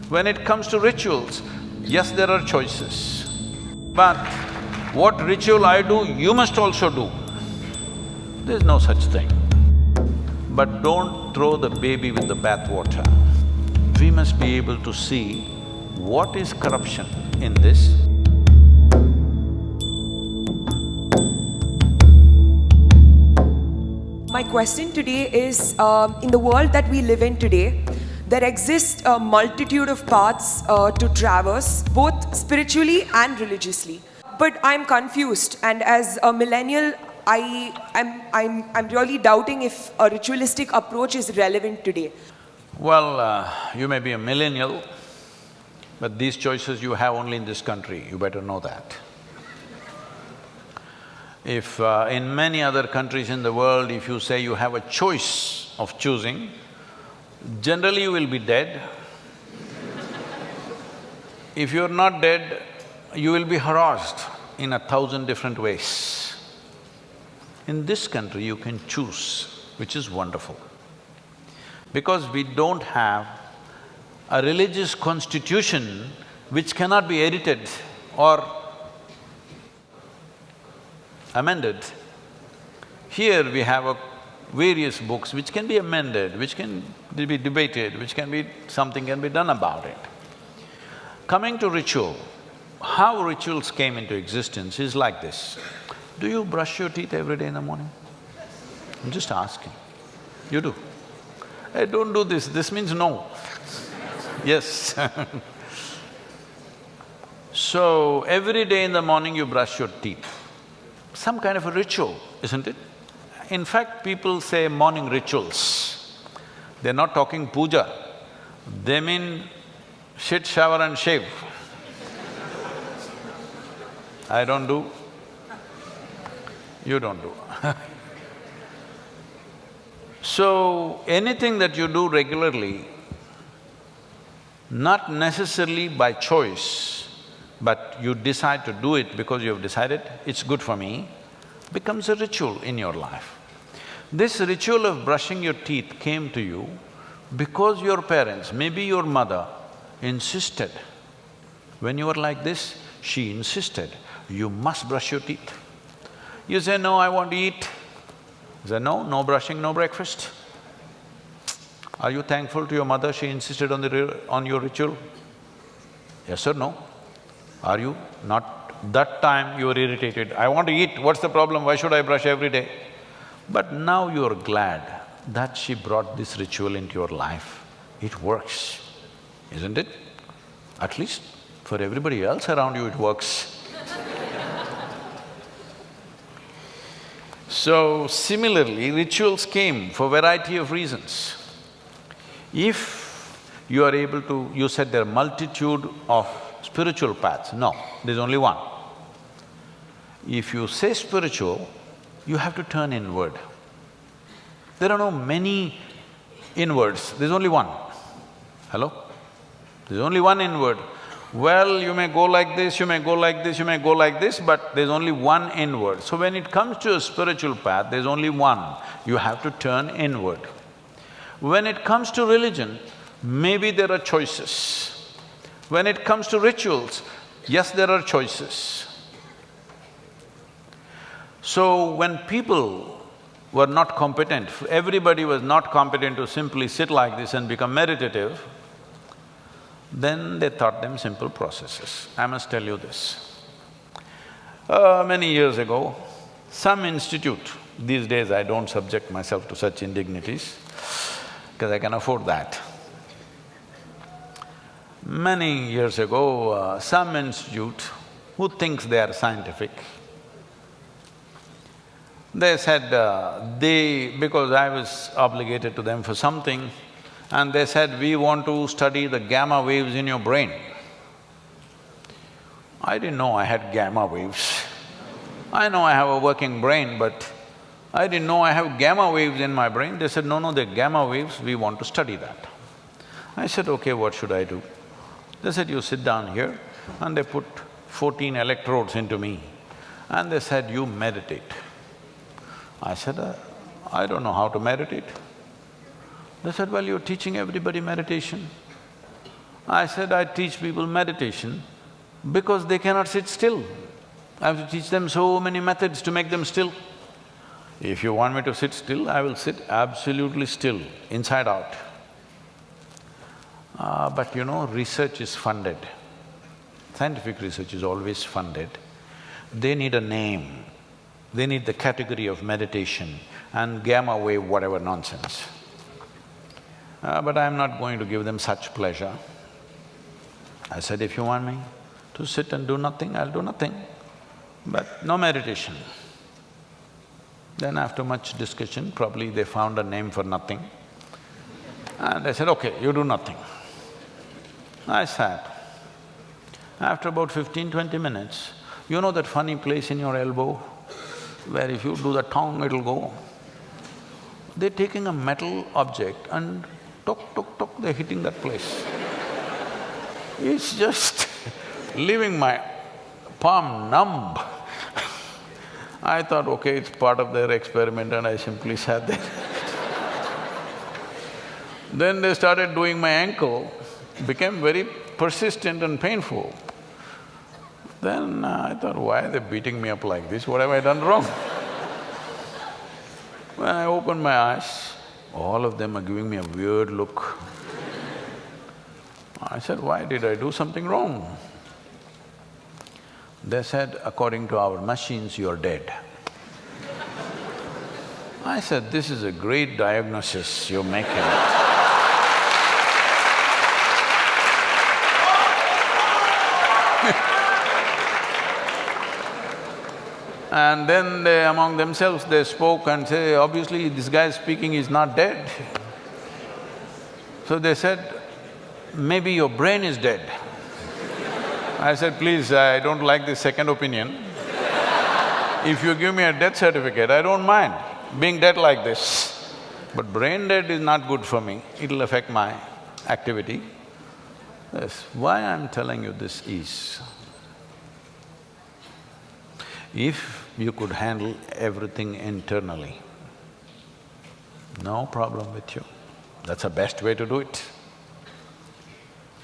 When it comes to rituals, yes, there are choices. But what ritual I do, you must also do. There's no such thing. But don't throw the baby with the bathwater. We must be able to see what is corruption in this. My question today is, in the world that we live in today, there exists a multitude of paths to traverse, both spiritually and religiously. But I'm confused, and as a millennial, I'm really doubting if a ritualistic approach is relevant today. Well, you may be a millennial, but these choices you have only in this country, you better know that. If in many other countries in the world, if you say you have a choice of choosing, generally you will be dead. If you're not dead, you will be harassed in 1,000 different ways. In this country, you can choose, which is wonderful. Because we don't have a religious constitution which cannot be edited or amended. Here we have various books which can be amended, which can be debated, something can be done about it. Coming to ritual, how rituals came into existence is like this. Do you brush your teeth every day in the morning? I'm just asking. You do? Hey, don't do this means no. Yes. So, every day in the morning you brush your teeth. Some kind of a ritual, isn't it? In fact, people say morning rituals. They're not talking puja, they mean shit, shower and shave. I don't do, you don't do. So, anything that you do regularly, not necessarily by choice, but you decide to do it because you have decided, it's good for me, becomes a ritual in your life. This ritual of brushing your teeth came to you because your parents, maybe your mother, insisted. When you were like this, she insisted, you must brush your teeth. You say, no, I want to eat. You say, no, no brushing, no breakfast. Are you thankful to your mother, she insisted on your ritual? Yes or no? Are you? Not that time you were irritated, I want to eat, what's the problem, why should I brush every day? But now you're glad that she brought this ritual into your life. It works, isn't it? At least for everybody else around you, it works. So, similarly, rituals came for variety of reasons. If you are able to… you said there are multitude of spiritual paths. No, there's only one. If you say spiritual, you have to turn inward. There are no many inwards, there's only one. Hello? There's only one inward. Well, you may go like this, you may go like this, you may go like this, but there's only one inward. So when it comes to a spiritual path, there's only one. You have to turn inward. When it comes to religion, maybe there are choices. When it comes to rituals, yes, there are choices. So, when people were not competent, everybody was not competent to simply sit like this and become meditative, then they taught them simple processes. I must tell you this. Many years ago, some institute… these days I don't subject myself to such indignities because I can afford that. Many years ago, some institute who thinks they are scientific, they said, because I was obligated to them for something, and they said, we want to study the gamma waves in your brain. I didn't know I had gamma waves. I know I have a working brain, but I didn't know I have gamma waves in my brain. They said, no, they're gamma waves, we want to study that. I said, okay, what should I do? They said, you sit down here, and they put 14 electrodes into me, and they said, you meditate. I said, I don't know how to meditate. They said, well, you're teaching everybody meditation. I said, I teach people meditation because they cannot sit still. I have to teach them so many methods to make them still. If you want me to sit still, I will sit absolutely still, inside out. But you know, research is funded. Scientific research is always funded. They need a name, they need the category of meditation and gamma wave whatever nonsense. But I'm not going to give them such pleasure. I said, if you want me to sit and do nothing, I'll do nothing, but no meditation. Then after much discussion, probably they found a name for nothing. And I said, okay, you do nothing. I sat. After about 15–20 minutes, you know that funny place in your elbow where if you do the tongue, it'll go? They're taking a metal object and tok, tok, tok, they're hitting that place. It's just leaving my palm numb. I thought, okay, it's part of their experiment and I simply sat there. Then they started doing my ankle, became very persistent and painful. Then I thought, why are they beating me up like this? What have I done wrong? When I opened my eyes, all of them are giving me a weird look. I said, why did I do something wrong? They said, according to our machines, you're dead. I said, this is a great diagnosis you're making. And then they, among themselves, they spoke and say, obviously this guy speaking is not dead. So they said, maybe your brain is dead. I said, please, I don't like this second opinion. If you give me a death certificate, I don't mind being dead like this. But brain dead is not good for me, it'll affect my activity. Yes, why I'm telling you this is, if you could handle everything internally, no problem with you. That's the best way to do it.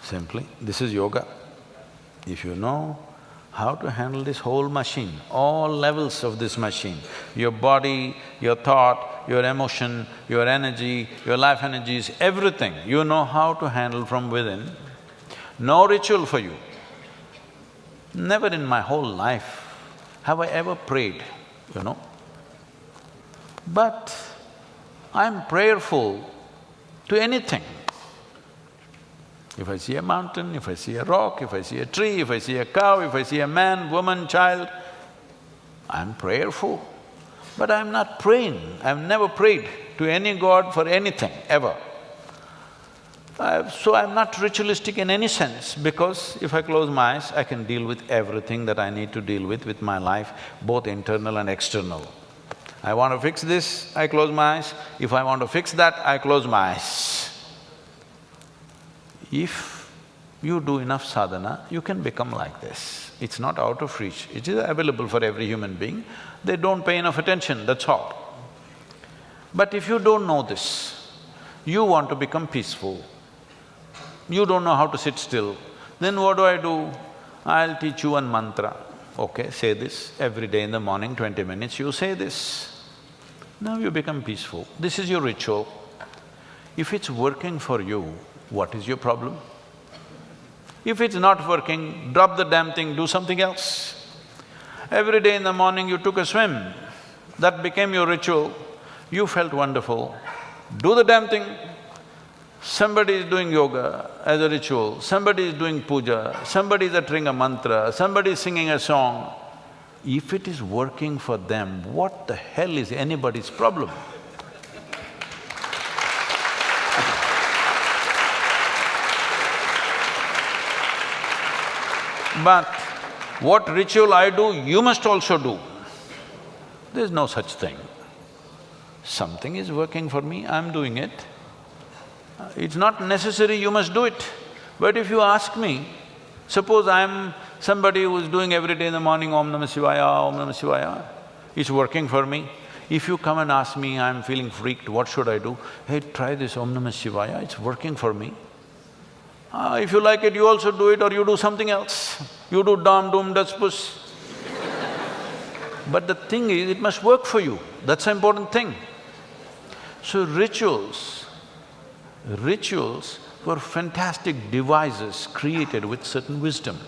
Simply, this is yoga. If you know how to handle this whole machine, all levels of this machine, your body, your thought, your emotion, your energy, your life energies, everything, you know how to handle from within, no ritual for you. Never in my whole life have I ever prayed, you know. But I'm prayerful to anything. If I see a mountain, if I see a rock, if I see a tree, if I see a cow, if I see a man, woman, child, I'm prayerful. But I'm not praying, I've never prayed to any god for anything, ever. So I'm not ritualistic in any sense, because if I close my eyes, I can deal with everything that I need to deal with my life, both internal and external. I want to fix this, I close my eyes. If I want to fix that, I close my eyes. If you do enough sadhana, you can become like this. It's not out of reach, it is available for every human being. They don't pay enough attention, that's all. But if you don't know this, you want to become peaceful, you don't know how to sit still, then what do? I'll teach you one mantra. Okay, say this every day in the morning, 20 minutes, you say this. Now you become peaceful. This is your ritual. If it's working for you, what is your problem? If it's not working, drop the damn thing, do something else. Every day in the morning you took a swim, that became your ritual, you felt wonderful, do the damn thing. Somebody is doing yoga as a ritual, somebody is doing puja, somebody is uttering a mantra, somebody is singing a song. If it is working for them, what the hell is anybody's problem? But what ritual I do, you must also do. There's no such thing. Something is working for me, I'm doing it. It's not necessary you must do it. But if you ask me, suppose I'm somebody who's doing every day in the morning Om Namah Shivaya, Om Namah Shivaya, it's working for me. If you come and ask me, I'm feeling freaked, what should I do? Hey, try this Om Namah Shivaya, it's working for me. If you like it, you also do it or you do something else. You do dom, doom, das, puss. But the thing is, it must work for you, that's the important thing. So rituals were fantastic devices created with certain wisdom.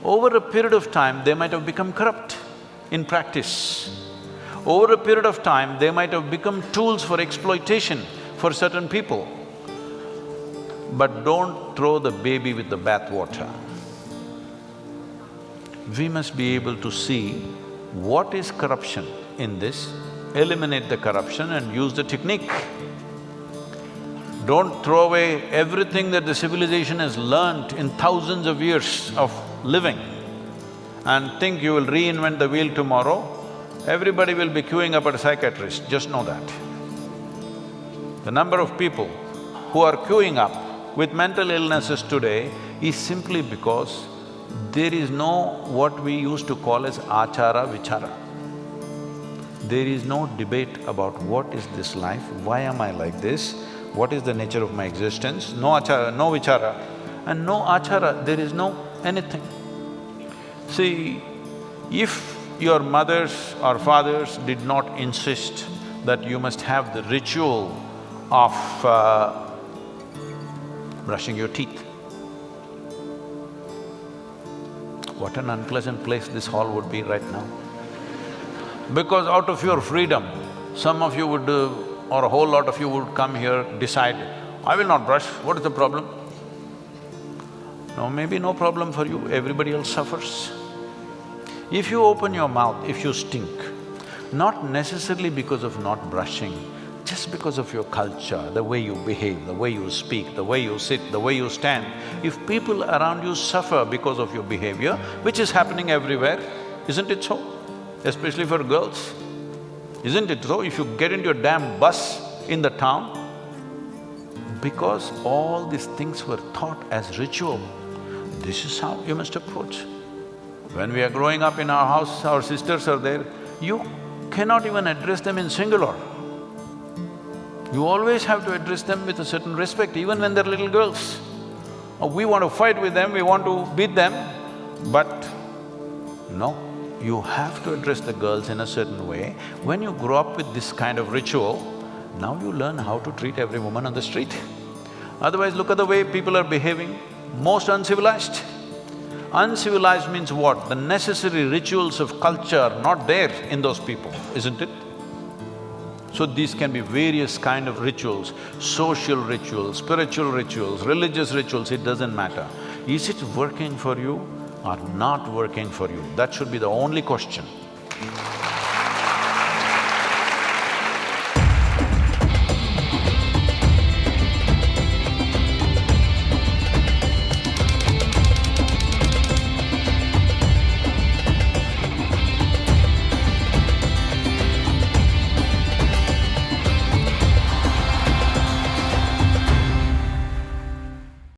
Over a period of time, they might have become corrupt in practice. Over a period of time, they might have become tools for exploitation for certain people. But don't throw the baby with the bathwater. We must be able to see what is corruption in this, eliminate the corruption and use the technique. Don't throw away everything that the civilization has learnt in thousands of years of living and think you will reinvent the wheel tomorrow. Everybody will be queuing up at a psychiatrist, just know that. The number of people who are queuing up with mental illnesses today is simply because there is no what we used to call as achara vichara. There is no debate about what is this life, why am I like this, what is the nature of my existence, no achara, no vichara. And no achara, there is no anything. See, if your mothers or fathers did not insist that you must have the ritual of brushing your teeth, what an unpleasant place this hall would be right now. Because out of your freedom, some of you would or a whole lot of you would come here, decide, I will not brush, what is the problem? No, maybe no problem for you, everybody else suffers. If you open your mouth, if you stink, not necessarily because of not brushing, just because of your culture, the way you behave, the way you speak, the way you sit, the way you stand, if people around you suffer because of your behavior, which is happening everywhere, isn't it so? Especially for girls. Isn't it so? If you get into a damn bus in the town, because all these things were taught as ritual, this is how you must approach. When we are growing up in our house, our sisters are there, you cannot even address them in singular. You always have to address them with a certain respect, even when they're little girls. We want to fight with them, we want to beat them, but no. You have to address the girls in a certain way. When you grow up with this kind of ritual, now you learn how to treat every woman on the street. Otherwise, look at the way people are behaving, most uncivilized. Uncivilized means what? The necessary rituals of culture are not there in those people, isn't it? So these can be various kind of rituals, social rituals, spiritual rituals, religious rituals, it doesn't matter. Is it working for you or not working for you? That should be the only question.